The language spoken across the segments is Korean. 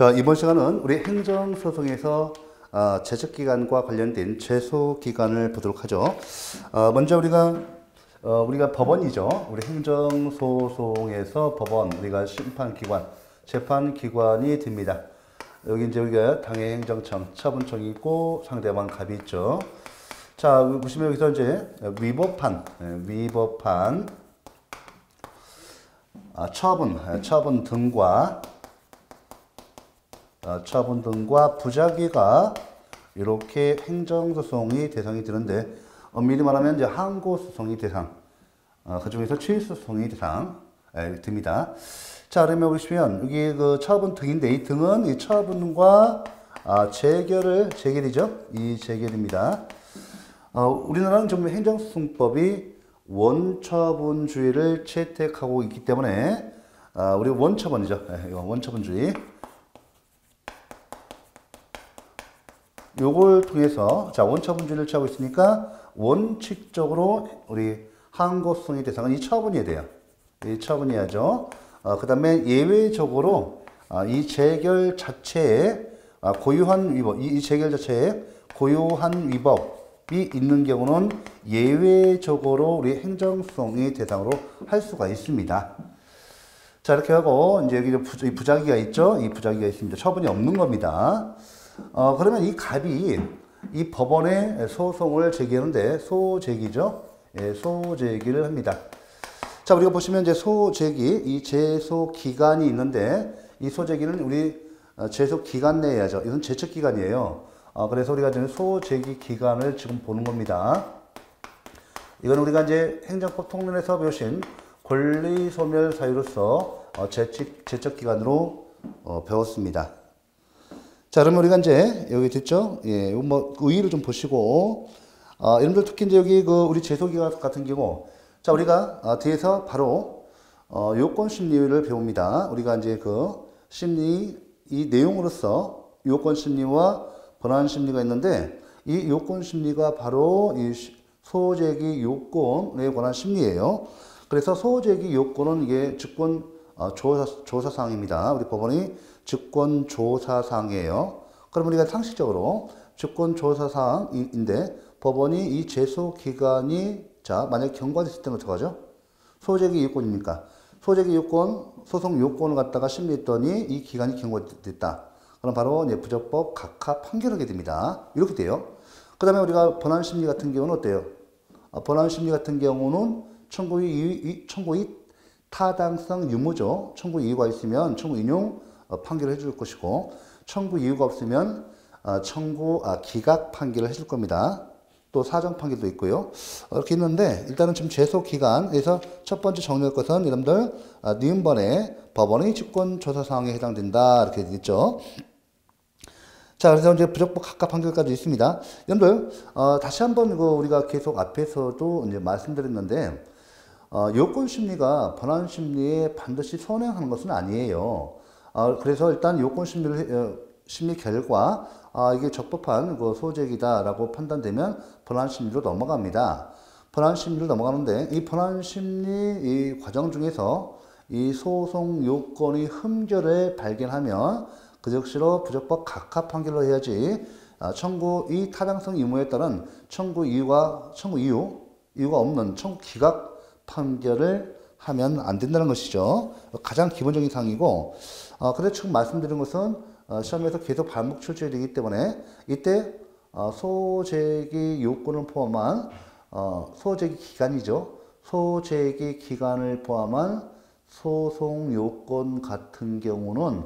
자, 이번 시간은 우리 행정소송에서 제척기간과 관련된 제소기간을 보도록 하죠. 먼저 우리가 법원이죠. 우리 행정소송에서 법원, 우리가 심판기관, 재판기관이 됩니다. 여기 이제 우리가 당해행정청, 처분청이 있고 상대방 갑이 있죠. 자, 보시면 여기서 이제 위법한, 처분 등과 부작위가 이렇게 행정소송이 대상이 되는데, 엄밀히 말하면 이제 항고소송이 대상, 그 중에서 취소소송이 대상 됩니다. 자, 그러면 보시면 여기 그 처분 등인데, 이 등은 이 처분과 재결이죠. 이 재결입니다. 우리나라는 좀 행정소송법이 원처분주의를 채택하고 있기 때문에 우리 원처분이죠. 원처분주의. 요걸 통해서 자, 원처분주의를 취하고 있으니까 원칙적으로 우리 항고소송의 대상은 이 처분이어야 돼요. 이 처분이야죠. 그 다음에 예외적으로 이 재결 자체에 고유한 위법, 이 재결 자체에 고유한 위법이 있는 경우는 예외적으로 우리 행정소송의 대상으로 할 수가 있습니다. 자, 이렇게 하고 이제 여기 부작위가 있죠. 이 부작위가 있습니다. 처분이 없는 겁니다. 그러면 이 갑이 이 법원에 소송을 제기하는데 소제기죠. 예, 소제기를 합니다. 자, 우리가 보시면 이제 소제기, 이 제소 기간이 있는데 이 소제기는 우리 제소 기간 내에 하죠. 이건 제척 기간이에요. 그래서 우리가 지금 소제기 기간을 지금 보는 겁니다. 이건 우리가 이제 행정법 통론에서 배우신 권리 소멸 사유로서 제척 기간으로 배웠습니다. 자, 그러면 우리가 이제 여기 됐죠? 예, 뭐 의의를 좀 보시고 여러분들 특히 이제 여기 그 우리 제소기간 같은 경우, 자, 우리가 뒤에서 바로 요건 심리를 배웁니다. 우리가 이제 그 심리 이 내용으로서 요건 심리와 권한 심리가 있는데, 이 요건 심리가 바로 이 소제기 요건에 관한 심리예요. 그래서 소제기 요건은 이게 직권 조사사항입니다. 우리 법원이 직권조사사항이에요. 그럼 우리가 상식적으로 직권조사사항인데 법원이 이 제소기간이 자, 만약 경과됐을 때는 어떡하죠? 소제기 요건입니까? 소제기 요건, 소송 요건을 갖다가 심리했더니 이 기간이 경과됐다. 그럼 바로 이제 부적법 각하 판결하게 됩니다. 이렇게 돼요. 그 다음에 우리가 번안심리 같은 경우는 어때요? 번안심리 같은 경우는 청구의 타당성 유무죠. 청구 이유가 있으면 청구 인용 판결을 해줄 것이고, 청구 이유가 없으면 기각 판결을 해줄 겁니다. 또 사정 판결도 있고요. 이렇게 있는데, 일단은 지금 제소 기간에서 첫 번째 정리할 것은 여러분들 니은번에 법원의 직권조사 사항에 해당된다 이렇게 되겠죠. 자, 그래서 이제 부적법 각하 판결까지 있습니다. 여러분들 다시 한번 우리가 계속 앞에서도 이제 말씀드렸는데, 요건 심리가 번안 심리에 반드시 선행하는 것은 아니에요. 그래서 일단 요건 심리 결과 이게 적법한 그 소제기다라고 판단되면 번안 심리로 넘어갑니다. 번안 심리로 넘어가는데, 이 번안 심리 이 과정 중에서 이 소송 요건의 흠결을 발견하면 그 역시로 부적법 각하 판결로 해야지, 청구의 타당성 의무에 따른 청구 이유가 없는 청구 기각 판결을 하면 안 된다는 것이죠. 가장 기본적인 사항이고, 그래서 지금 말씀드린 것은 시험에서 계속 반복 출제되기 때문에 이때 소제기 요건을 포함한 소제기 기간이죠. 소제기 기간을 포함한 소송 요건 같은 경우는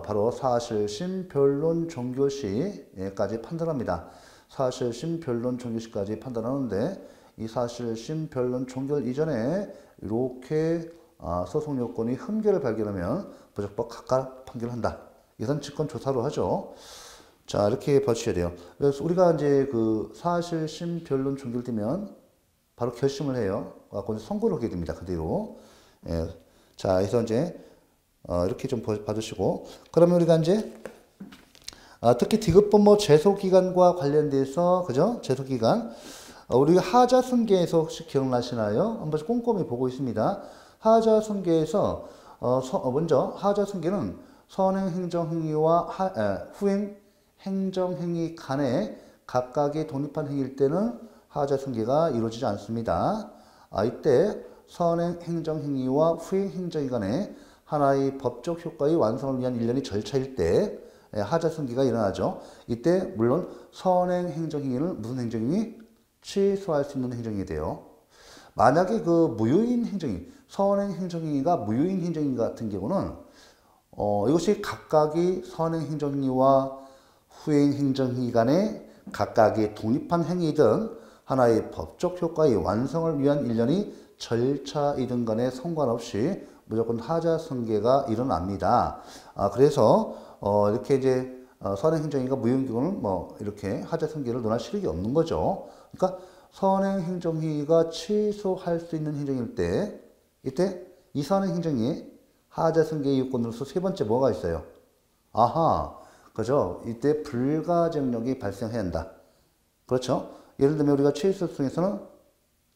바로 사실심, 변론, 종결시까지 판단합니다. 사실심, 변론, 종결시까지 판단하는데, 이 사실심, 변론, 종결 이전에 이렇게 소송 요건이 흠결을 발견하면 부적법 각하 판결을 한다. 이건 직권조사로 하죠. 자, 이렇게 봐주셔야 돼요. 그래서 우리가 이제 그 사실심, 변론, 종결되면 바로 결심을 해요. 그래서 선고를 하게 됩니다. 그대로. 예. 자, 그래서 이제 이렇게 좀 봐주시고, 그러면 우리가 이제 특히 디귿법무 제소기간과 관련돼서, 그죠? 제소기간. 우리 하자승계에서 혹시 기억나시나요? 한 번씩 꼼꼼히 보고 있습니다. 하자승계에서 먼저 하자승계는 선행 행정행위와 후행 행정행위 간에 각각의 독립한 행위일 때는 하자 승계가 이루어지지 않습니다. 이때 선행 행정행위와 후행 행정행위 간에 하나의 법적 효과의 완성을 위한 일련의 절차일 때 하자 승계가 일어나죠. 이때 물론 선행 행정행위는 무슨 행정행위? 취소할 수 있는 행정행위 돼요. 만약에 그 무효인 행정행위, 선행 행정행위가 무효인 행정행위 같은 경우는 이것이 각각의 선행 행정행위와 후행 행정행위 간에 각각의 독립한 행위이든 하나의 법적 효과의 완성을 위한 일련의 절차이든 간에 상관없이 무조건 하자 승계가 일어납니다. 그래서 이렇게 이제 선행 행정행위가 무효인 경우는 뭐 이렇게 하자 승계를 논할 실력이 없는 거죠. 그러니까 선행 행정행위가 취소할 수 있는 행정일 때 이때 이 선행 행정행위 하자 승계의 요건으로서 세 번째 뭐가 있어요? 그죠? 이때 불가정력이 발생해야 한다. 그렇죠? 예를 들면 우리가 취소성에서는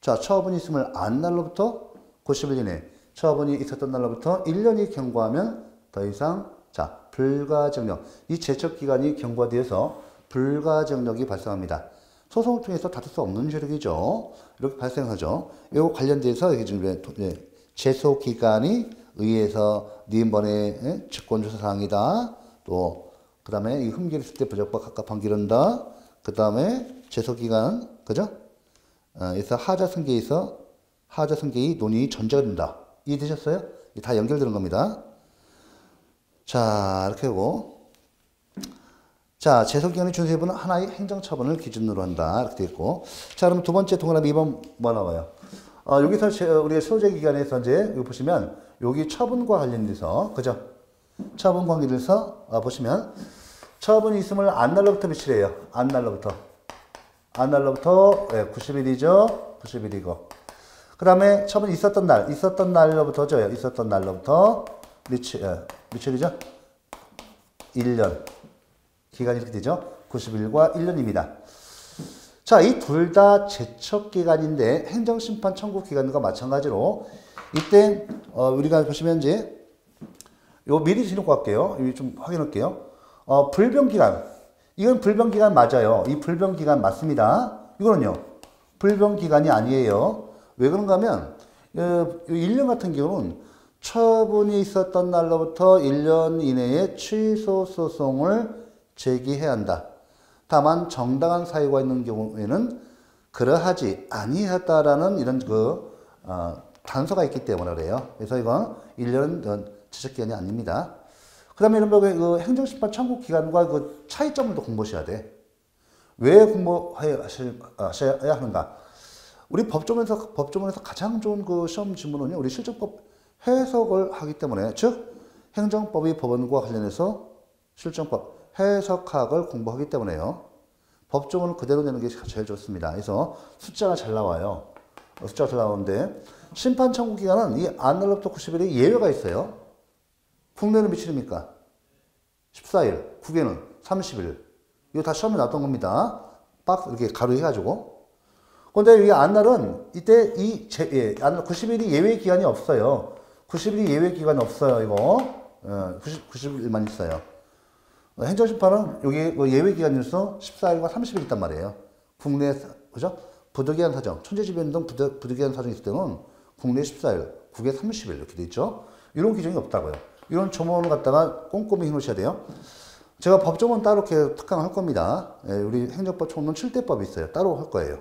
자, 처분이 있음을 안 날로부터 90일 이내, 처분이 있었던 날로부터 1년이 경과하면 더 이상 자, 불가정력. 이 제척기간이 경과되어서 불가정력이 발생합니다. 소송을 통해서 다툴 수 없는 효력이죠. 이렇게 발생하죠. 이거 관련돼서 제소기간이 의회에서 니은번의 직권조사사항이다. 또 그 다음에 이 흠기를 쓸 때 부적과 각각한 기른다. 그 다음에 제소기간, 그죠? 그래서 하자승계에서 하자승계의 논의 전제가 된다. 이해되셨어요? 다 연결되는 겁니다. 자, 이렇게 하고. 자, 제소기간의 준수여부는 하나의 행정처분을 기준으로 한다. 이렇게 되어 있고. 자, 그럼 두 번째 동그라미 2번 뭐 나와요? 여기서 우리가 소재기간에서 이제 여기 보시면 여기 처분과 관련돼서, 그죠? 처분 관계에서 보시면 처분이 있음을 안 날로부터 며칠이에요? 안 날로부터 90일이죠. 90일이고. 그 다음에 처분이 있었던 날로부터죠. 있었던 날로부터 며칠이죠? 1년. 기간이 이렇게 되죠. 90일과 1년입니다. 자, 이 둘 다 제척기간인데 행정심판 청구 기간과 마찬가지로 이때 우리가 보시면 이제 요 미리 지놓고 갈게요. 여기 좀 확인할게요. 불변기간. 이건 불변기간 맞아요. 이 불변기간 맞습니다. 이거는요. 불변기간이 아니에요. 왜 그런가 하면 1년 같은 경우는 처분이 있었던 날로부터 1년 이내에 취소 소송을 제기해야 한다. 다만 정당한 사유가 있는 경우에는 그러하지 아니하다라는 이런 단서가 있기 때문에 그래요. 그래서 이건 1년은 제척기간이 아닙니다. 그 다음에 이런 그 행정심판 청구 기간과 그 차이점을 또 공부하셔야 돼. 왜 공부하셔야 하는가? 우리 법조문에서 가장 좋은 그 시험 지문은요, 우리 실정법 해석을 하기 때문에, 즉, 행정법의 법원과 관련해서 실정법 해석학을 공부하기 때문에요. 법조문을 그대로 내는 게 제일 좋습니다. 그래서 숫자가 잘 나와요. 숫자가 잘 나오는데, 심판 청구 기간은 이 안 날로부터 90일의 예외가 있어요. 국내는 며칠입니까? 14일, 국외는 30일. 이거 다 시험에 나왔던 겁니다. 박스 이렇게 가로 해가지고. 근데 이 안날은 이때 90일이 예외 기간이 없어요. 90일이 예외 기간이 없어요, 이거. 90일만 있어요. 행정심판은 여기 예외 기간에서 14일과 30일 있단 말이에요. 국내, 그죠? 부득이한 사정, 천재지변 등 부득이한 사정이 있을 때는 국내 14일, 국외 30일 이렇게 돼 있죠. 이런 기준이 없다고요. 이런 조문을 갖다가 꼼꼼히 해놓으셔야 돼요. 제가 법조문 따로 이렇게 특강할 겁니다. 우리 행정법 총론 7대법이 있어요. 따로 할 거예요.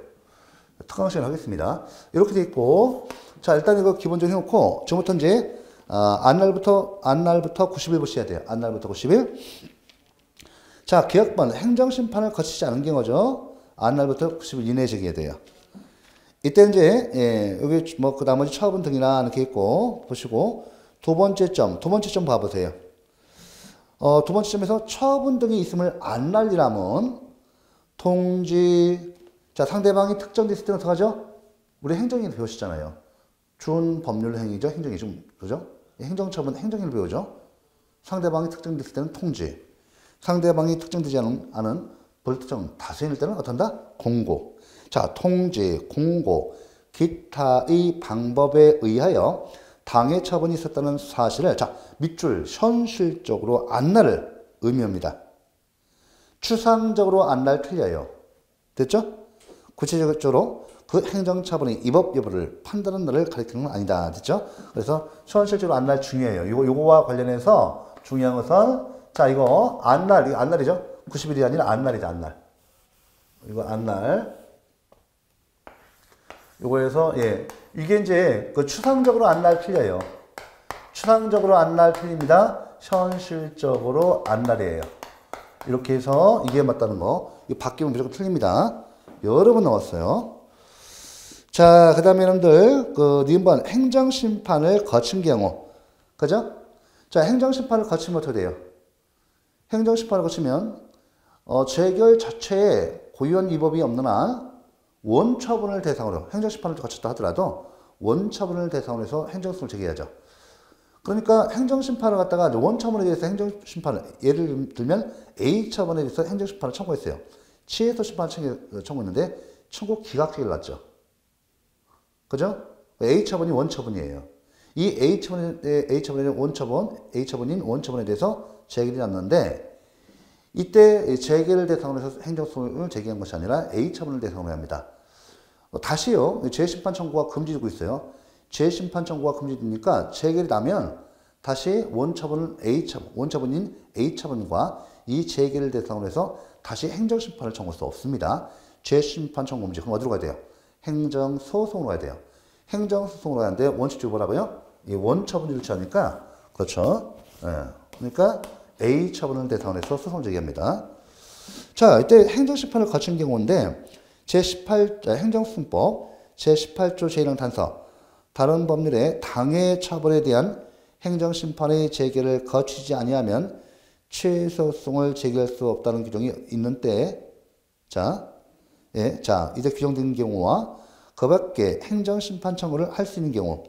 특강 시간 하겠습니다. 이렇게 돼 있고, 자, 일단 이거 기본적으로 해놓고, 지금부터 이제, 안날부터 90일 보셔야 돼요. 안날부터 90일. 자, 기억번, 행정심판을 거치지 않은 경우죠. 안날부터 90일 이내에 제기해야 돼요. 이때 이제, 여기 뭐, 그 나머지 처분 등이나 이렇게 있고, 보시고, 두 번째 점 봐보세요. 두 번째 점에서 처분 등이 있음을 안 날리라면, 통지, 자, 상대방이 특정됐을 때는 어떡하죠? 우리 행정일 배우시잖아요. 준법률 행위죠. 행정이 좀, 그죠? 행정처분, 행정일 배우죠. 상대방이 특정됐을 때는 통지. 상대방이 특정되지 않은 불특정 다수인일 때는 어떤다? 공고. 자, 통지, 공고, 기타의 방법에 의하여 당해 처분이 있었다는 사실을 자 밑줄 현실적으로 안날을 의미합니다. 추상적으로 안날 틀려요. 됐죠? 구체적으로 그 행정처분의 위법 여부를 판단하는 날을 가리키는 건 아니다. 됐죠? 그래서 현실적으로 안날 중요해요. 요거와 관련해서 중요한 것은 자 이거 안날, 이거 안날이죠? 90일이 아니라 안날이다. 안날. 이거 안날. 요거에서 예 이게 이제 그 추상적으로 안날 틀려요. 추상적으로 안날 틀립니다. 현실적으로 안날이에요. 이렇게 해서 이게 맞다는 거. 이거 바뀌면 무조건 틀립니다. 여러 번 나왔어요. 자, 그 다음에 여러분들, 니은번 행정심판을 거친 경우. 그죠? 자, 행정심판을 거치면 어떻게 돼요? 행정심판을 거치면, 재결 자체에 고유한 위법이 없는 한 원처분을 대상으로, 행정심판을 거쳤다 하더라도 원처분을 대상으로 해서 행정소송을 제기해야죠. 그러니까 행정심판을 갖다가 원처분에 대해서 행정심판을, 예를 들면 A처분에 대해서 행정심판을 청구했어요. 취해서 심판을 청구했는데 청구 기각제기를 났죠. 그죠? A처분이 원처분이에요. 이 A처분에는 원처분, A처분인 원처분에 대해서 제기를 났는데 이때 재개를 대상으로 해서 행정소송을 제기한 것이 아니라 A처분을 대상으로 합니다. 다시요. 재심판 청구가 금지되고 있어요. 재심판 청구가 금지되니까 재개를 나면 다시 원처분인 A처분과 이 재개를 대상으로 해서 다시 행정심판을 청구할 수 없습니다. 재심판 청구 금지. 그럼 어디로 가야 돼요? 행정소송으로 가야 돼요. 행정소송으로 가는데 원칙적으로 뭐라고요? 이 원처분을 취하니까 그렇죠. 예. 그러니까 A처분을 대상으로 해서 소송 제기합니다. 자, 이때 행정심판을 거친 경우인데 행정소송법 제18조 제1항 단서 다른 법률의 당해 처벌에 대한 행정심판의 제기를 거치지 아니하면 취소송을 제기할 수 없다는 규정이 있는 때 이제 규정된 경우와 그 밖에 행정심판 청구를 할 수 있는 경우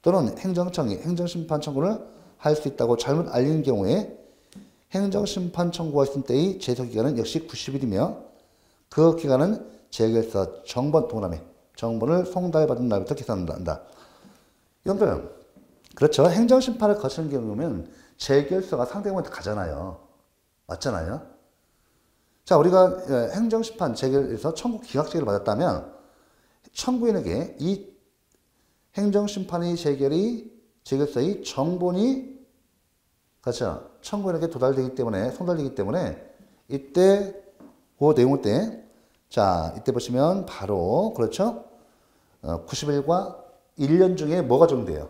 또는 행정청이 행정심판 청구를 할 수 있다고 잘못 알리는 경우에 행정심판 청구가 있을 때의 제소기간은 역시 90일이며 그 기간은 재결서 정본 동그라미 정본을 송달받은 날부터 계산한다. 여러분들 그렇죠. 행정심판을 거치는 경우면 재결서가 상대방한테 가잖아요. 맞잖아요. 자, 우리가 행정심판 재결에서 청구 기각제기를 받았다면 청구인에게 이 행정심판의 재결서의 정본이 그렇죠. 청구인에게 도달되기 때문에 송달되기 때문에 이때 그 내용 때 자, 이때 보시면 바로 그렇죠. 90일과 1년 중에 뭐가 적용돼요?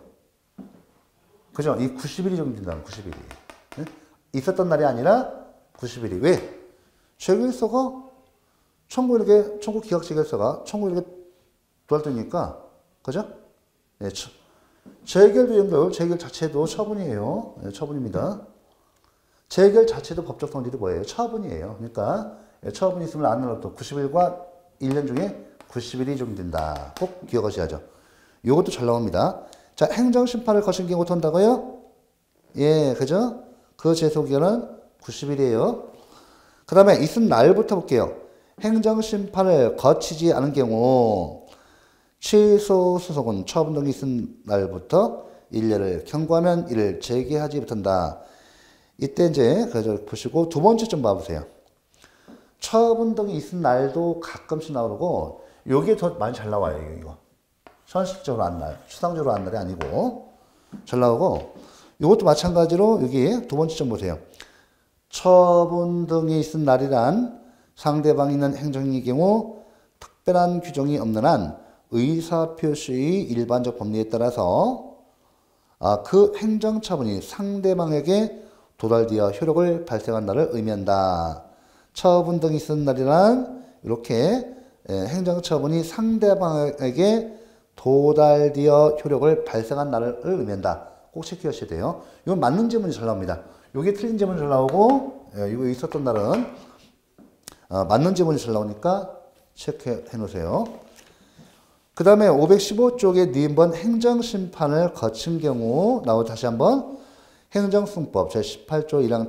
그죠? 이 90일이 적용된다는 90일이. 네? 있었던 날이 아니라 90일이. 왜? 재결서가 청구 기각 재결서가 청구인에게 도달되니까 그죠? 네, 재결도 연결, 재결 자체도 처분이에요. 네, 처분입니다. 재결 자체도 법적 성질이 뭐예요? 처분이에요. 그러니까 처분이 있으면 안 날라도 90일과 1년 중에 90일이 적용된다. 꼭 기억하셔야죠. 이것도 잘 나옵니다. 자, 행정심판을 거친 경우 어떻게 한다고요? 예, 그죠? 그 제소기간은 90일이에요. 그 다음에 있은 날부터 볼게요. 행정심판을 거치지 않은 경우 취소 소송은 처분 등이 있은 날부터 1년을 경과하면 이를 제기하지 못한다. 이때 이제 그저 보시고 두 번째 좀 봐보세요. 처분 등이 있은 날도 가끔씩 나오고 요게 더 많이 잘 나와요. 이거. 현실적으로 안 날, 추상적으로 안 날이 아니고 잘 나오고 이것도 마찬가지로 여기 두 번째 점 보세요. 처분 등이 있은 날이란 상대방이 있는 행정의 경우 특별한 규정이 없는 한 의사표시의 일반적 법리에 따라서 그 행정처분이 상대방에게 도달되어 효력을 발생한 날을 의미한다. 처분 등이 있은 날이란 이렇게 행정처분이 상대방에게 도달되어 효력을 발생한 날을 의미한다. 꼭 체크하셔야 돼요. 이건 맞는 지문이 잘 나옵니다. 이게 틀린 지문이 잘 나오고 이거 있었던 날은 맞는 지문이 잘 나오니까 체크해 놓으세요. 그 다음에 515쪽에 니은번 행정심판을 거친 경우 다시 한번 행정소송법 제18조 1항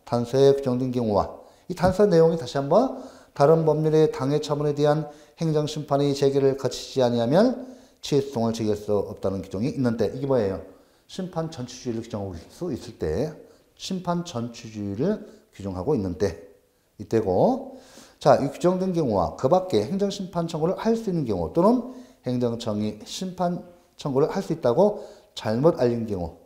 단서에 규정된 경우와 이 단서 내용이 다시 한번 다른 법률의 당해 처분에 대한 행정심판의 제기를 거치지 아니하면 취소송을 제기할 수 없다는 규정이 있는데 이게 뭐예요? 심판 전치주의를 규정하고 있을 수 있을 때 심판 전치주의를 규정하고 있는데 이때고 자, 이 규정된 경우와 그 밖에 행정심판 청구를 할 수 있는 경우 또는 행정청이 심판 청구를 할 수 있다고 잘못 알린 경우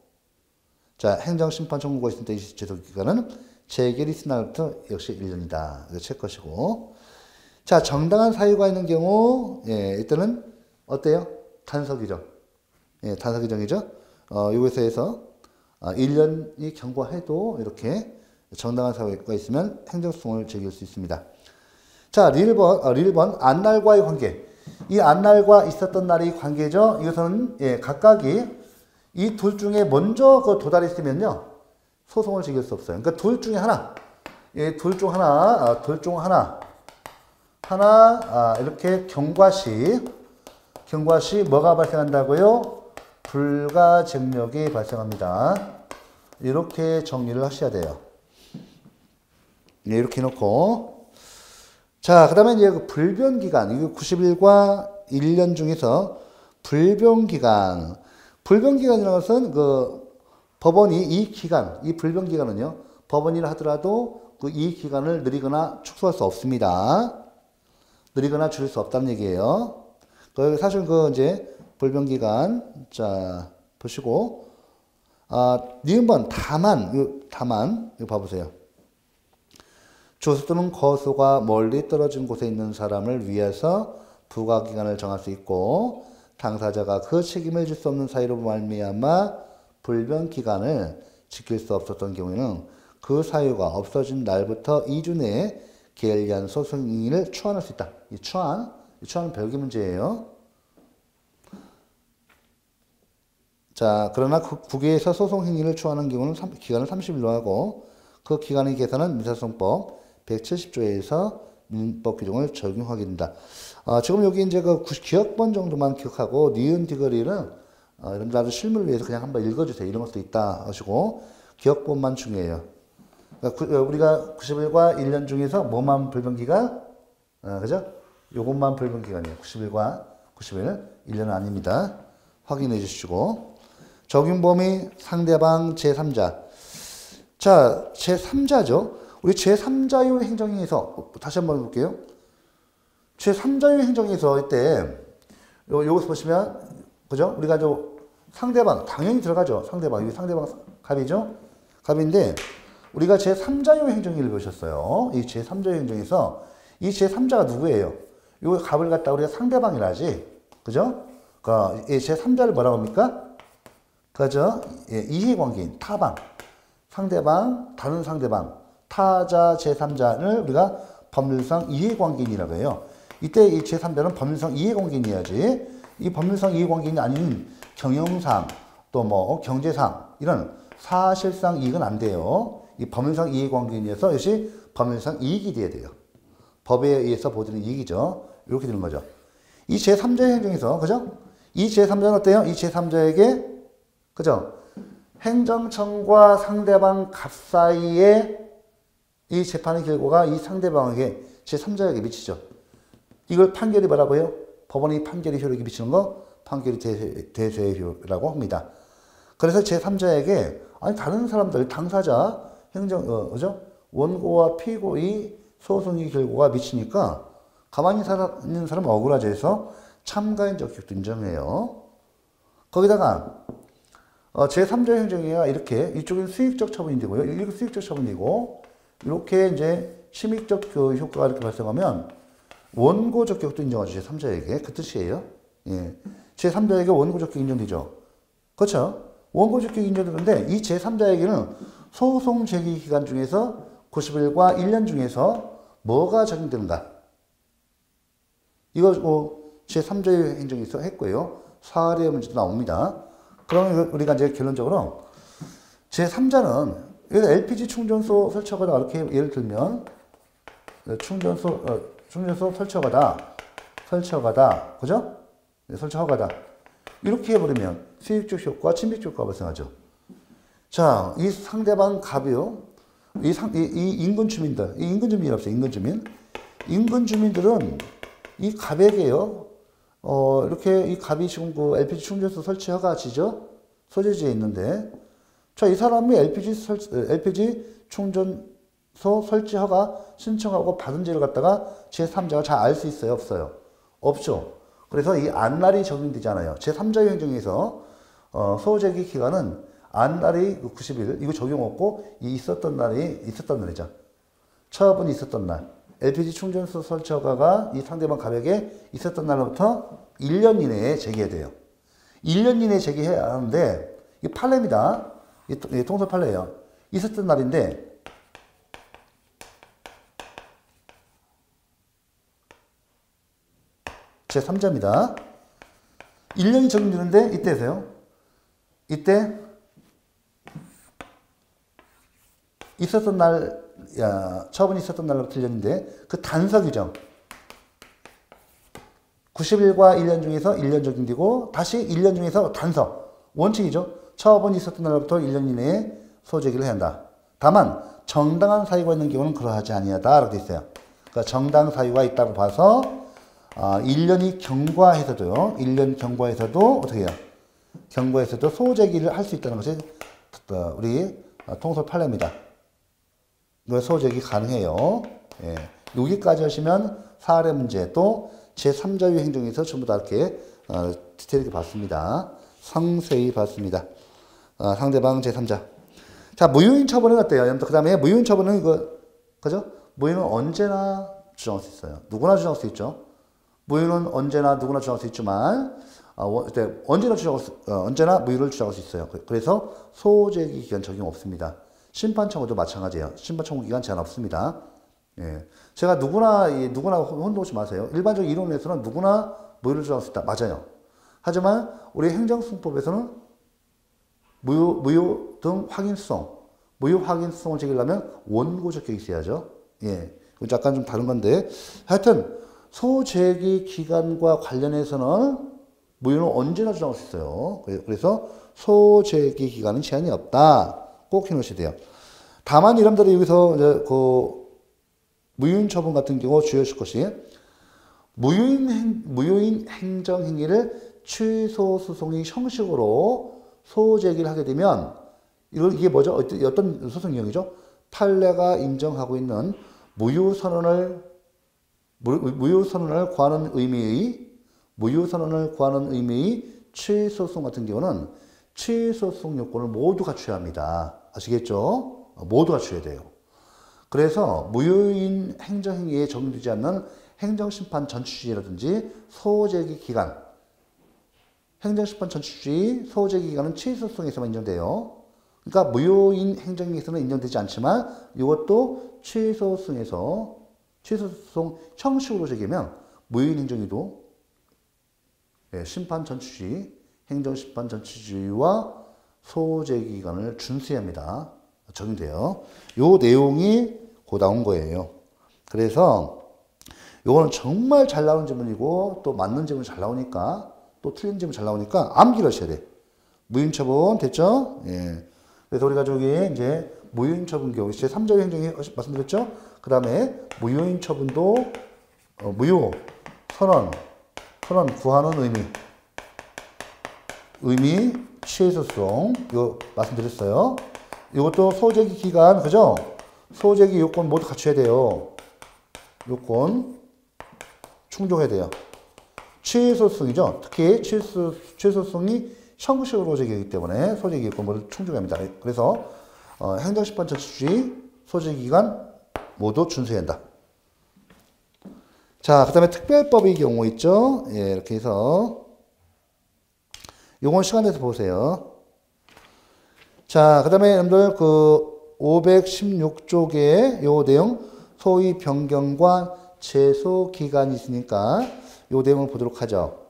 자, 행정심판 청구가 있을 때 이 제소기간은 재결이 있은 날부터 역시 1년이다. 이거 칠 것이고 자, 정당한 사유가 있는 경우 예, 이때는 어때요? 단서규정. 예, 단서규정이죠. 요것에서 1년이 경과해도 이렇게 정당한 사유가 있으면 행정소송을 제기할 수 있습니다. 자, 1번 안날과의 관계. 이 안날과 있었던 날이 관계죠. 이것은 예, 각각이 이 둘 중에 먼저 도달했으면요. 소송을 제기할 수 없어요. 그러니까 둘 중에 하나. 예, 둘 중 하나. 이렇게 경과시 뭐가 발생한다고요? 불가증력이 발생합니다. 이렇게 정리를 하셔야 돼요. 네, 이렇게 놓고 자, 그 다음에 이제 그 불변기간 이거 90일과 1년 중에서 불변기간이라는 것은 그 법원이 이 불변기간은요 법원이라 하더라도 그 이 기간을 느리거나 축소할 수 없습니다. 느리거나 줄일 수 없다는 얘기예요. 사실 그 이제 불변기간 자 보시고 니은번 다만 이거 봐보세요. 조수 또는 거소가 멀리 떨어진 곳에 있는 사람을 위해서 부과기간을 정할 수 있고 당사자가 그 책임을 질 수 없는 사유로 말미암아 불변기간을 지킬 수 없었던 경우에는 그 사유가 없어진 날부터 2주 내에 계열한 소송인을 추한할 수 있다. 이 추한은 별개 문제예요. 자, 그러나 그 국외에서 소송 행위를 추하는 경우는 기간을 30일로 하고 그 기간의 계산은 민사소송법 170조에서 민법 규정을 적용하게 된다. 지금 여기 이제 그 기억번 정도만 기억하고 니은 디귿이는 여러분들 아주 실무를 위해서 그냥 한번 읽어주세요. 이런 것도 있다 하시고 기억본만 중요해요. 그러니까 우리가 90일과 1년 중에서 뭐만 불변기간? 그죠? 요것만 불변기간이에요. 90일, 1년은 아닙니다. 확인해 주시고 적용 범위 상대방 제3자. 자, 제3자죠. 우리 제3자유 행정에서 다시 한번 볼게요. 제3자유 행정에서 이때 여기서 보시면 그죠? 우리가 상대방 당연히 들어가죠. 상대방 갑이죠. 갑인데 우리가 제3자유 행정을 보셨어요. 이 제3자유 행정에서 이 제3자가 누구예요? 요 갑을 갖다 우리가 상대방이라지. 그죠? 그러니까 이 제3자를 뭐라고 합니까? 그죠? 예, 이해관계인 타방. 상대방, 다른 상대방, 타자 제3자를 우리가 법률상 이해관계인이라고 해요. 이때 이 제3자는 법률상 이해관계인이어야지. 이 법률상 이해관계인이 아닌 경영상, 또 뭐 경제상 이런 사실상 이익은 안 돼요. 이 법률상 이해관계인이어서 역시 법률상 이익이 돼야 돼요. 법에 의해서 보여주는 이익이죠. 이렇게 되는 거죠. 이 제3자 행정에서 그죠? 이 제3자는 어때요? 이 제3자에게 그죠? 행정청과 상대방 갑 사이에 이 재판의 결과가 이 상대방에게 제3자에게 미치죠. 이걸 판결이 뭐라고 해요? 법원이 판결의 효력이 미치는 거 판결이 대죄의 효라고 합니다. 그래서 제3자에게 아니 다른 사람들 당사자 그죠? 원고와 피고의 소송의 결과가 미치니까 가만히 있는 사람은 억울하죠. 해서 참가인 적격도 인정해요. 거기다가 제3자 행정이야 이렇게 이쪽은 수익적 처분이고요. 이거 수익적 처분이고 이렇게 이제 심익적 효과가 이렇게 발생하면 원고 적격도 인정하죠. 제3자에게 그 뜻이에요. 예. 제3자에게 원고 적격 인정되죠. 그렇죠? 원고 적격 인정되는데 이 제3자에게는 소송 제기 기간 중에서 90일과 1년 중에서 뭐가 적용되는가? 이거 제3자의 행정에서 했고요. 사례 문제도 나옵니다. 그러면 우리가 이제 결론적으로 제3자는 LPG 충전소 설치하거나 이렇게 예를 들면 충전소 설치하거나 그죠? 설치하거나 이렇게 해버리면 수익적 효과, 침입적 효과가 발생하죠. 자, 이 상대방 갑이요. 이 인근 주민들, 인근 주민들은 이 갑에게요. 이렇게 이 갑이 지금 그 LPG 충전소 설치 허가지죠? 소재지에 있는데, 자, 이 사람이 LPG 충전소 설치 허가 신청하고 받은 지를 갖다가 제3자가 잘 알 수 있어요? 없어요? 없죠. 그래서 이 안날이 적용되잖아요. 제3자 행정에서 소재기 기간은 안날이 90일, 이거 적용 없고, 이 있었던 날이죠. 처분이 있었던 날. LPG 충전소 설치 허가가 이 상대방 갑에게 있었던 날로부터 1년 이내에 제기해야 돼요. 1년 이내에 제기해야 하는데, 이 판례입니다. 이 통설 판례예요. 있었던 날인데, 제3자입니다. 1년이 적용되는데, 이때세요. 이때, 있었던 날, 처분이 있었던 날로부터 1년인데, 그 단서 규정. 90일과 1년 중에서 1년 적용되고, 다시 1년 중에서 단서. 원칙이죠. 처분이 있었던 날로부터 1년 이내에 소재기를 해야 한다. 다만, 정당한 사유가 있는 경우는 그러하지 아니하다. 라고 되어 있어요. 그러니까 정당 사유가 있다고 봐서, 1년이 경과해서도요, 1년 경과해서도 어떻게 해요? 경과해서도 소재기를 할 수 있다는 것이 우리 통설 판례입니다. 소재기 가능해요. 예. 여기까지 하시면 사례 문제 또 제3자유 행정에서 전부 다 이렇게 디테일하게 봤습니다. 상세히 봤습니다. 상대방 제3자. 자, 무효인 처분은 어때요? 그 다음에 무효인 처분은 이거, 그죠? 무효는 언제나 주장할 수 있어요. 누구나 주장할 수 있죠. 무효는 언제나 누구나 주장할 수 있지만, 언제나 무효를 주장할 수 있어요. 그래서 소재기 기간 적용 없습니다. 심판 청구도 마찬가지예요. 심판 청구 기간 제한 없습니다. 예. 제가 누구나 혼동하지 마세요. 일반적 이론에서는 누구나 무효를 주장할 수 있다. 맞아요. 하지만 우리 행정승법에서는 무효 등 확인성, 무효 확인성을 제기하려면 원고 적격이 있어야죠. 예. 약간 좀 다른 건데, 하여튼 소재기 기간과 관련해서는 무효는 언제나 주장할 수 있어요. 그래서 소재기 기간은 제한이 없다. 꼭 해놓으셔야 돼요. 다만 여러분들이 여기서 이제 무효인 처분 같은 경우 주의하실 것이 무효인 행정행위를 취소 소송의 형식으로 소재기를 하게 되면 이게 뭐죠? 어떤 소송 유형이죠? 판례가 인정하고 있는 무효 선언을 구하는 의미의 취소소송 같은 경우는 취소소송 요건을 모두 갖춰야 합니다. 아시겠죠? 모두 갖춰야 돼요. 그래서 무효인 행정행위에 적용되지 않는 행정심판 전취주의라든지 소재기 기간, 행정심판 전취주의, 소재기 기간은 취소소송에서만 인정돼요. 그러니까 무효인 행정행위에서는 인정되지 않지만 이것도 취소소송 형식으로 제기하면 무효인 행정행위도 심판 전취주의, 행정심판 전취주의와 소재기 기간을 준수해야 합니다. 적용돼요. 요 내용이 고 나온 거예요. 그래서 요거는 정말 잘 나오는 질문이고 또 맞는 질문이 잘 나오니까 또 틀린 질문이 잘 나오니까 암기를 하셔야 돼. 무효인 처분 됐죠? 예. 그래서 우리가 저기 이제 무효인 처분 경우 제 3자 행정이 말씀드렸죠? 그 다음에 무효인 처분도 무효 선언 구하는 의미 취소소송 이거 말씀드렸어요. 이것도 소재기 기간 그죠? 소재기 요건 모두 갖춰야 돼요. 요건 충족해야 돼요. 취소소송이죠. 특히 취소소송이 형식으로 제기하기 때문에 소재기 요건 모두 충족합니다. 그래서 행정심판 전취주의 소재기 기간 모두 준수해야 한다. 자, 그 다음에 특별법의 경우 있죠. 예, 이렇게 해서 요건 시간 내서 보세요. 자, 그 다음에 여러분들 516쪽에 요 내용 소위 변경과 제소 기간이 있으니까 요 내용을 보도록 하죠.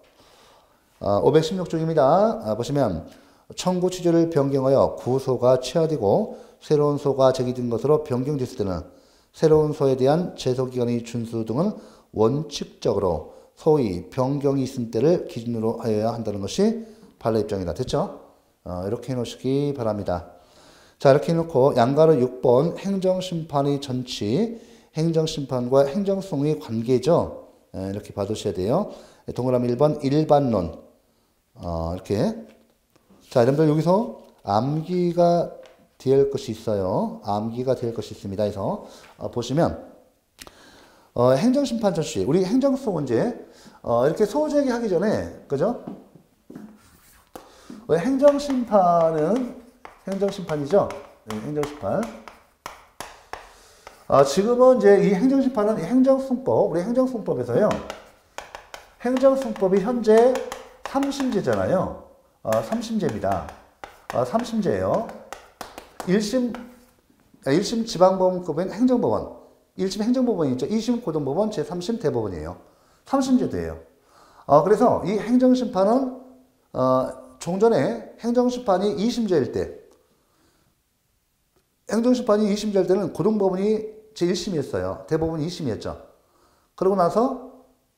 516쪽입니다. 보시면 청구 취지를 변경하여 구소가 취하되고 새로운 소가 제기된 것으로 변경됐을 때는 새로운 소에 대한 제소 기간의 준수 등은 원칙적으로 소위 변경이 있은 때를 기준으로 하여야 한다는 것이 판례 입장이다. 됐죠? 이렇게 해놓으시기 바랍니다. 자, 이렇게 해놓고 양가로 6번 행정심판의 전치, 행정심판과 행정소송의 관계죠. 이렇게 봐두셔야 돼요. 동그라미 1번 일반론. 이렇게. 자, 여러분들 여기서 암기가 될 것이 있어요. 암기가 될 것이 있습니다. 그래서 보시면 행정심판 전시 우리 행정소 문제 이렇게 소제기 하기 전에 그죠? 행정심판은 행정심판이죠. 네, 행정심판. 지금은 이제 이 행정심판은 행정승법 우리 행정승법에서요. 행정승법이 현재 3심제잖아요. 3심제입니다. 3심제예요. 1심 지방법원급인 행정법원, 1심 행정법원이 있죠. 2심 고등법원, 제3심 대법원이에요. 3심제도예요. 그래서 이 행정심판은 종전에 행정심판이 2심제일 때, 행정심판이 2심제일 때는 고등법원이 제1심이었어요. 대법원이 2심이었죠. 그러고 나서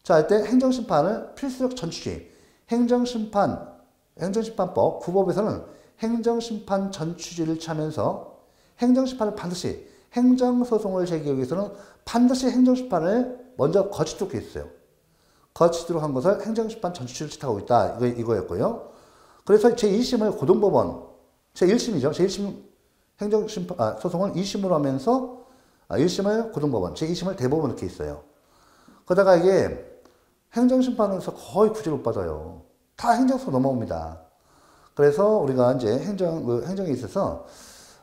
자, 이때 행정심판을 필수적 전취주의, 행정심판법 9법에서는 행정심판 전취주의를 취하면서 행정심판을 반드시 행정소송을 제기하기 위해서는 반드시 행정심판을 먼저 거치도록 했어요. 거치도록 한 것을 행정심판 전취주의를 채택하고 있다. 이거였고요. 그래서 제2심을 고등법원, 제1심이죠. 제1심 행정심판, 소송을 2심으로 하면서 1심을 고등법원, 제2심을 대법원 이렇게 있어요. 그러다가 이게 행정심판에서 거의 구제를 못 받아요. 다 행정소로 넘어옵니다. 그래서 우리가 이제 행정에 있어서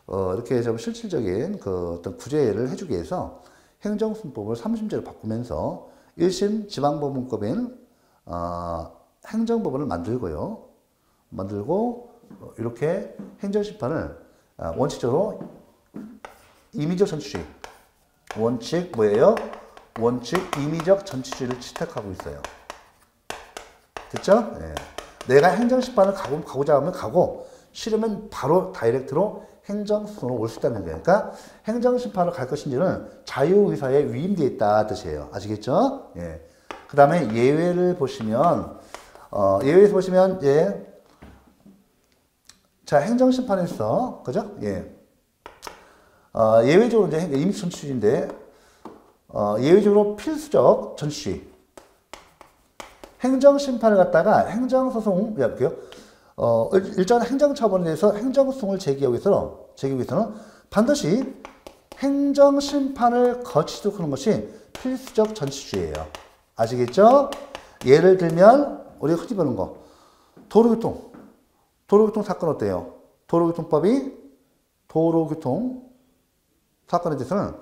이렇게 좀 실질적인 어떤 구제를 해주기 위해서 행정승법을 3심제로 바꾸면서 1심 지방법원급인 행정법원을 만들고 이렇게 행정심판을 원칙적으로 임의적 전취주의 원칙 뭐예요? 원칙 임의적 전취주의를 채택하고 있어요. 됐죠? 네. 내가 행정심판을 가고자 하면 가고 싫으면 바로 다이렉트로 행정소송으로 올 수 있다는 거예요. 그러니까 행정심판을 갈 것인지는 자유의사에 위임되어 있다 뜻이에요. 아시겠죠? 예. 그 다음에 예외를 보시면 예외에서 보시면 예. 자, 행정심판에서 그죠? 예. 예외적으로 이제 임의적 전취주의인데 예외적으로 필수적 전취주의 행정심판을 갖다가 행정소송, 볼게요. 일정 행정처분에 대해서 행정소송을 제기하기 위해서는 반드시 행정심판을 거치도록 하는 것이 필수적 전치주의예요. 아시겠죠? 예를 들면 우리가 흔히 보는 거 도로교통 사건 어때요? 도로교통법이 도로교통 사건에 대해서는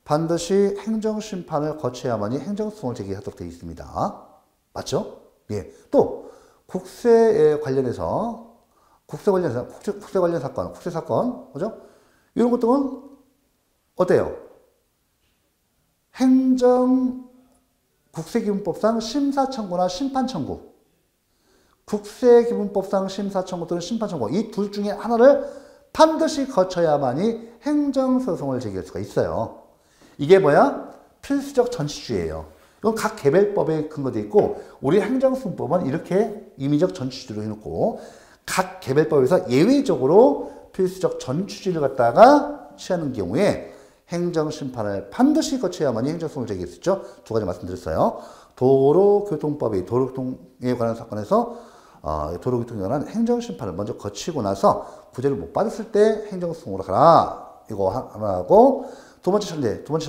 반드시 행정심판을 거쳐야만이 행정소송을 제기하도록 되어 있습니다. 맞죠? 예. 또 국세 관련 사건, 국세 사건, 그죠? 이런 것들은 어때요? 국세기본법상 심사청구나 심판청구, 국세기본법상 심사청구 또는 심판청구 이 둘 중에 하나를 반드시 거쳐야만이 행정소송을 제기할 수가 있어요. 이게 뭐야? 필수적 전치주의예요. 이건 각 개별법에 근거되어 있고 우리 행정소송법은 이렇게 임의적 전취주의로 해놓고 각 개별법에서 예외적으로 필수적 전취주의를 갖다가 취하는 경우에 행정심판을 반드시 거쳐야만이 행정소송을 제기할 수 있죠. 두 가지 말씀드렸어요. 도로교통법이 도로교통에 관한 사건에서 도로교통에 관한 행정심판을 먼저 거치고 나서 구제를 못 받았을 때 행정소송으로 가라. 이거 하나하고 두 번째 잘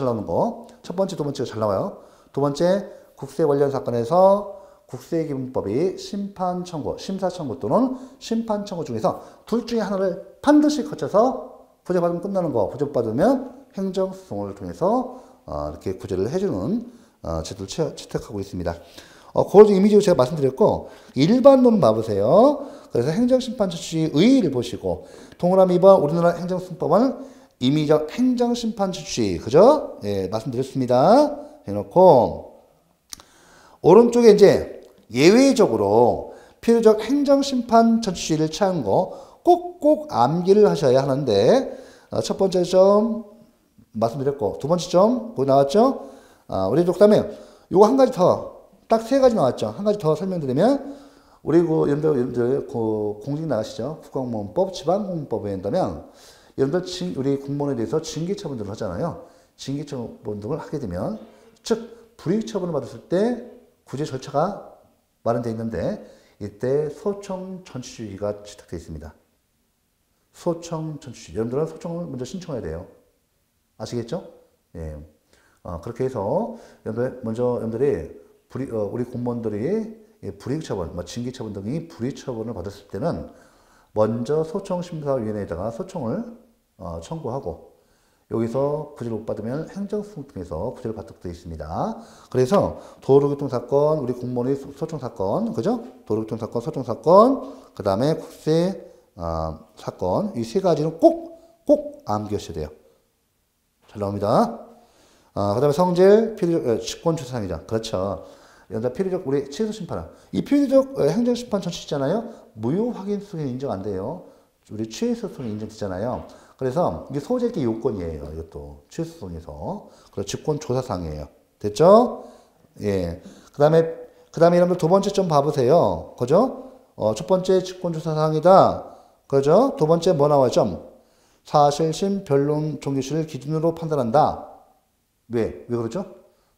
나오는 거. 첫 번째, 두 번째가 잘 나와요. 두 번째, 국세 관련 사건에서 국세기본법이 심판청구, 심사청구 또는 심판청구 중에서 둘 중에 하나를 반드시 거쳐서 구제받으면 끝나는 거, 구제받으면 행정소송을 통해서 이렇게 구제를 해주는 제도를 채택하고 있습니다. 그걸 이미지로 제가 말씀드렸고 일반론 봐보세요. 그래서 행정심판 조치 의의를 보시고 동그라미 2번 우리나라 행정승법은 임의적 행정심판 조치 그죠? 예, 말씀드렸습니다. 해놓고 오른쪽에 이제 예외적으로 필요적 행정심판 전치를 취한 거 꼭꼭 암기를 하셔야 하는데 첫 번째 점 말씀드렸고 두 번째 점 거기 나왔죠? 우리 그다음에 요거 한 가지 더 딱 세 가지 나왔죠. 한 가지 더 설명드리면 우리 여러분들 공직 나가시죠? 국가공무원법, 지방공무원법에 한다면 여러분들 우리 공무원에 대해서 징계처분들을 하잖아요. 징계처분 등을 하게 되면 즉 불이익 처분을 받았을 때 구제 절차가 마련되어 있는데 이때 소청 전치주의가 채택되어 있습니다. 소청 전치주의. 여러분들은 소청을 먼저 신청해야 돼요. 아시겠죠? 예. 그렇게 해서 여러분들이 우리 공무원들이 불이익처분, 징계처분 등이 불이익처분을 받았을 때는 먼저 소청심사위원회에다가 소청을 청구하고 여기서 구제를 못 받으면 행정소송 등에서 구제를 받도록 되어 있습니다. 그래서 도로교통사건, 우리 공무원의 소청사건, 그죠? 도로교통사건, 소청사건, 그 다음에 국세 사건, 이 세 가지는 꼭 암기하셔야 돼요. 잘 나옵니다. 그 다음에 성질, 필요적, 직권조사상이죠. 그렇죠. 필요적, 우리 취소심판. 이 필요적 행정심판 전치잖아요. 무효확인소송이 인정 안 돼요. 우리 취소소송이 인정되잖아요. 그래서 이게 소재기 요건이에요. 이것도 취소소송에서. 그리고 직권조사상이에요. 됐죠? 예. 그 다음에 여러분들 두 번째 좀 봐보세요. 그죠? 첫 번째 직권조사상이다. 그죠? 두 번째 뭐 나와죠? 사실심, 변론, 종교실을 기준으로 판단한다. 왜 그러죠?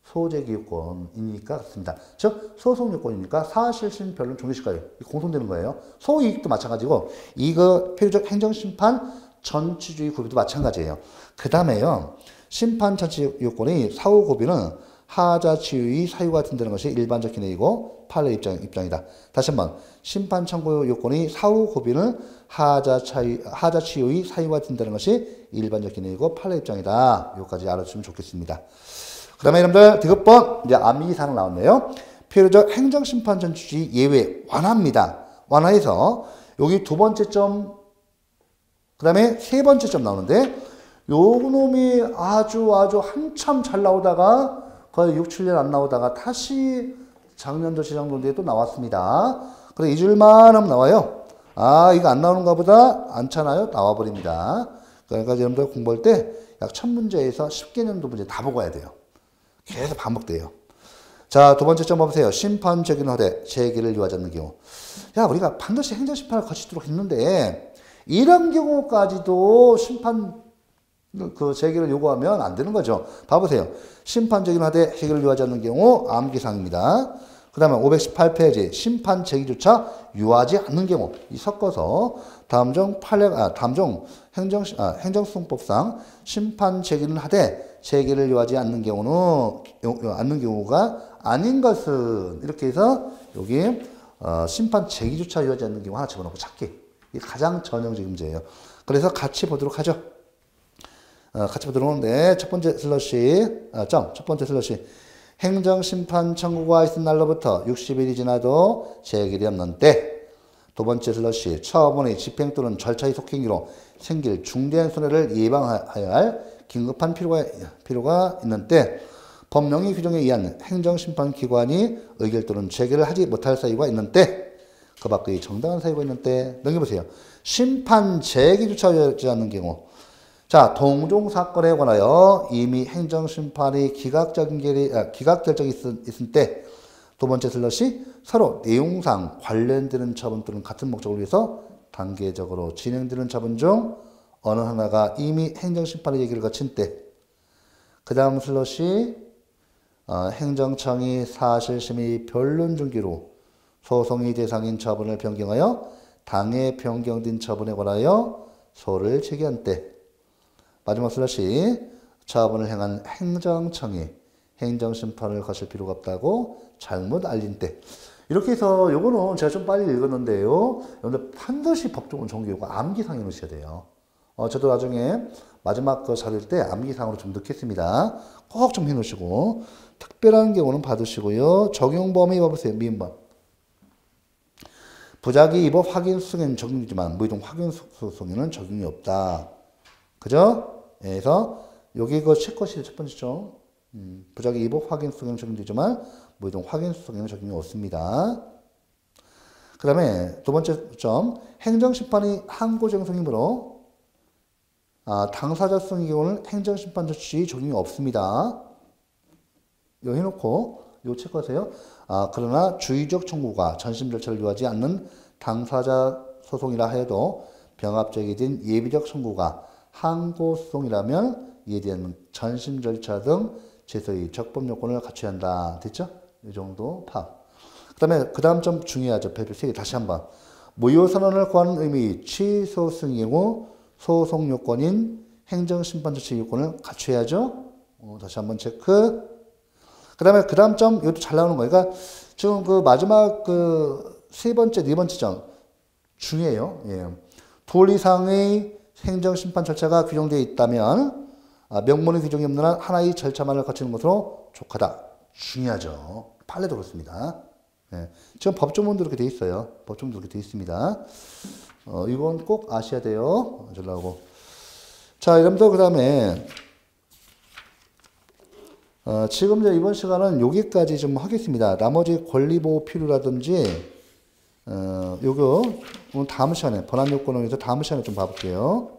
소재기 요건이니까 그렇습니다. 즉 소송 요건이니까 사실심, 변론, 종교실까지 공통되는 거예요. 소이익도 마찬가지고 이거 필요적 행정심판 전치주의 고비도 마찬가지예요. 그 다음에요. 심판 전치 요건이 사후 고비는 하자 치유의 사유가 된다는 것이 일반적 기능이고 판례 입장이다. 다시 한번 심판 청구 요건이 사후 고비는 하자 치유의 사유가 된다는 것이 일반적 기능이고 판례 입장이다. 여기까지 알아주시면 좋겠습니다. 그 다음에 여러분들 디귿번 이제 암기사항 나왔네요. 필요적 행정심판 전치주의 예외 완화입니다. 완화해서 여기 두 번째 점, 그 다음에 세 번째 점 나오는데 요 놈이 아주 한참 잘 나오다가 거의 6, 7년 안 나오다가 다시 작년도 재작년도에 또 나왔습니다. 그래 이 줄만 하면 나와요. 이거 안 나오는가 보다 않잖아요. 나와버립니다. 그러니까 여러분들 공부할 때 약 1000문제에서 10개년도 문제 다 보고 와야 돼요. 계속 반복돼요. 자, 두 번째 점 봐보세요. 심판 제기는 허대, 제기를 요하지 않는 경우. 야, 우리가 반드시 행정심판을 거치도록 했는데 이런 경우까지도 심판 제기를 요구하면 안 되는 거죠. 봐보세요. 심판 제기는 하되 제기를 요하지 않는 경우 암기사항입니다. 그 다음에 518페이지 심판 제기조차 요하지 않는 경우 이 섞어서 다음종 행정소송법상 심판 제기는 하되 제기를 요하지 않는 경우가 아닌 것은 이렇게 해서 여기 심판 제기조차 요하지 않는 경우 하나 집어넣고 찾기. 이게 가장 전형적인 문제예요. 그래서 같이 보도록 하죠. 같이 보도록 하는데 첫 번째 슬러시 행정심판 청구가 있은 날로부터 60일이 지나도 제기이 없는 때. 두 번째 슬러시 처분의 집행 또는 절차의 속행위로 생길 중대한 손해를 예방하여야 할 긴급한 필요가 있는 때. 법령의 규정에 의한 행정심판기관이 의결 또는 제기를 하지 못할 사유가 있는 때. 그 밖의 정당한 사유가 있는 때. 넘겨보세요. 심판 제기조차 하지 않는 경우. 자, 동종사건에 관하여 이미 행정심판이 기각 결정이 있을 때. 두 번째 슬러시 서로 내용상 관련되는 처분 또는 같은 목적을 위해서 단계적으로 진행되는 처분 중 어느 하나가 이미 행정심판의 얘기를 거친 때. 그 다음 슬러시 행정청이 사실심의 변론 중기로 소송의 대상인 처분을 변경하여 당해 변경된 처분에 관하여 소를 제기한 때. 마지막 슬러시 처분을 행한 행정청이 행정심판을 거칠 필요가 없다고 잘못 알린 때. 이렇게 해서 요거는 제가 좀 빨리 읽었는데요. 여러분들 반드시 법조문 정규요가 암기상에 넣으셔야 돼요. 저도 나중에 마지막 거 자를 때 암기상으로 좀 넣겠습니다. 꼭 좀 해놓으시고 특별한 경우는 받으시고요. 적용 범위 봐보세요. 미인법. 부작위 위법 확인 수송에는 적용이지만 무이동 확인 수송에는 적용이 없다. 그죠? 그래서 여기 그 체크시 첫 번째죠. 부작위 위법 확인 수송에는 적용되지만 무이동 확인 수송에는 적용이 없습니다. 그 다음에 두 번째 점, 행정심판이 항고정성이므로 당사자 수송의 경우는 행정심판 조치 적용이 없습니다. 이거 해놓고 이거 체크하세요. 그러나 주의적 청구가 전심 절차를 요하지 않는 당사자 소송이라 해도 병합적이 예비적 청구가 항고소송이라면 이에 대한 전심 절차 등 제소의 적법 요건을 갖춰야 한다. 됐죠? 이 정도 파악. 그다음에 그 다음 점 중요하죠. 별표 3개 다시 한번. 무효 선언을 구하는 의미 취소 승인 경우 소송 요건인 행정심판 조치 요건을 갖춰야죠. 다시 한번 체크. 그다음에 그 다음 점 이것도 잘 나오는 거예요. 그러니까 지금 그 마지막 그 세 번째, 네 번째 점 중요해요. 예. 둘 이상의 행정심판 절차가 규정되어 있다면 명문의 규정이 없는 한 하나의 절차만을 거치는 것으로 족하다. 중요하죠. 판례도 그렇습니다. 예. 지금 법조문도 이렇게 돼 있어요. 법조문도 이렇게 돼 있습니다. 이건 꼭 아셔야 돼요. 잘 나오고. 자, 여러분들 그 다음에 지금 이제 이번 시간은 여기까지 좀 하겠습니다. 나머지 권리보호 필요라든지 요거 오늘 다음 시간에 번안 요건을 위해서 다음 시간에 좀 봐볼게요.